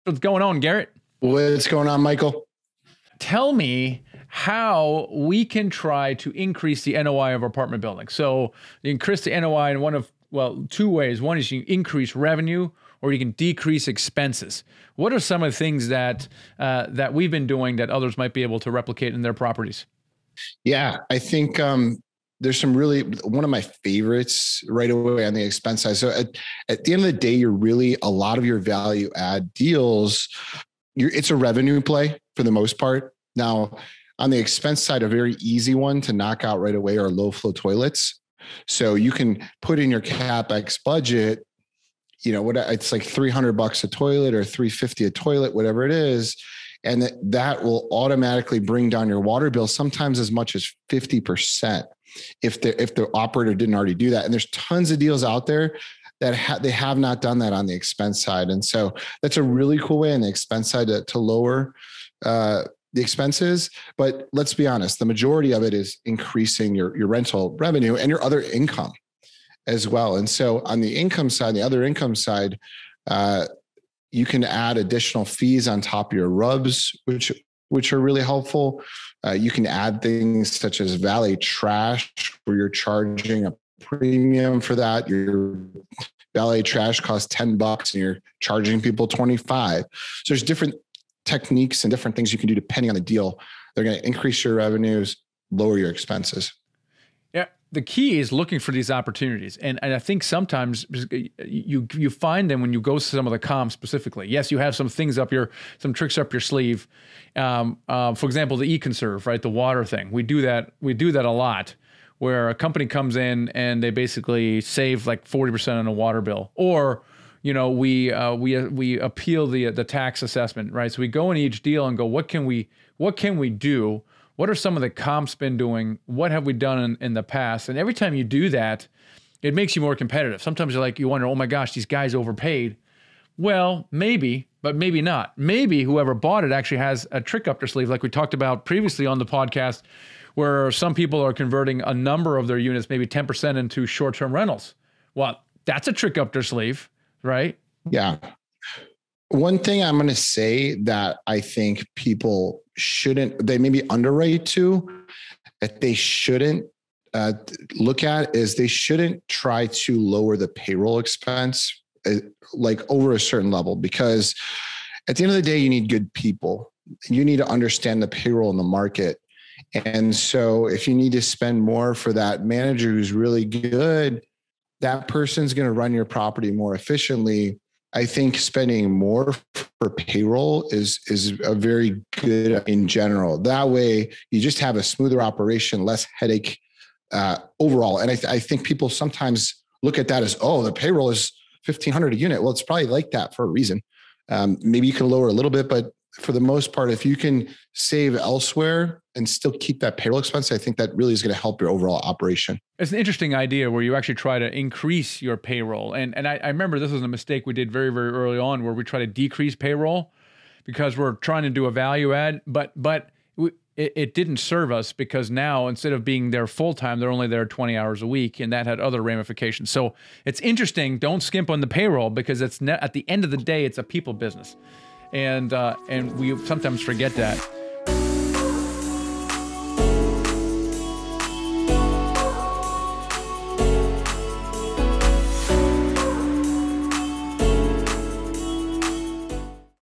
What's going on, Garrett? What's going on, Michael? Tell me how we can try to increase the NOI of our apartment building. So you increase the NOI in two ways. One is you increase revenue, or you can decrease expenses. What are some of the things that we've been doing that others might be able to replicate in their properties? Yeah, I think there's some one of my favorites right away on the expense side. So at the end of the day, a lot of your value add deals, it's a revenue play for the most part. Now, on the expense side, a very easy one to knock out right away are low flow toilets. So you can put in your CapEx budget, it's like $300 a toilet or $350 a toilet, whatever it is. And that will automatically bring down your water bill, sometimes as much as 50% if the operator didn't already do that. And there's tons of deals out there that they have not done that on the expense side. And so that's a really cool way on the expense side to lower the expenses. But let's be honest, the majority of it is increasing your rental revenue and your other income as well. And so on the income side, the other income side, you can add additional fees on top of your RUBS, which are really helpful. You can add things such as valet trash, where you're charging a premium for that. Your valet trash costs $10 and you're charging people $25. So there's different techniques and different things you can do depending on the deal. They're going to increase your revenues, lower your expenses. Yeah. The key is looking for these opportunities. And I think sometimes you find them when you go to some of the comps specifically. Yes, you have some tricks up your sleeve. For example, the eConserve, right? The water thing. We do that a lot, where a company comes in and they basically save like 40% on a water bill. Or, we appeal the tax assessment, right? So we go in each deal and go, what can we do? What are some of the comps been doing? What have we done in the past? And every time you do that, it makes you more competitive. Sometimes you wonder, oh my gosh, these guys overpaid. Well, maybe, but maybe not. Maybe whoever bought it actually has a trick up their sleeve, like we talked about previously on the podcast, where some people are converting a number of their units, maybe 10% into short-term rentals. Well, that's a trick up their sleeve, right? Yeah. One thing I'm going to say that I think people they maybe underrate to, that they shouldn't look at, is they shouldn't try to lower the payroll expense like over a certain level, because at the end of the day, you need good people. You need to understand the payroll in the market. And so if you need to spend more for that manager who's really good, that person's going to run your property more efficiently. I think spending more for payroll is a very good in general. That way you just have a smoother operation, less headache overall. And I think people sometimes look at that as, oh, the payroll is $1,500 a unit. Well, it's probably like that for a reason. Maybe you can lower a little bit, but for the most part, if you can save elsewhere and still keep that payroll expense, I think that really is going to help your overall operation. It's an interesting idea where you actually try to increase your payroll. And I remember this was a mistake we did very, very early on, where we try to decrease payroll because we're trying to do a value add, but it didn't serve us, because now instead of being there full time, they're only there 20 hours a week, and that had other ramifications. So it's interesting. Don't skimp on the payroll, because at the end of the day, it's a people business. And we sometimes forget that.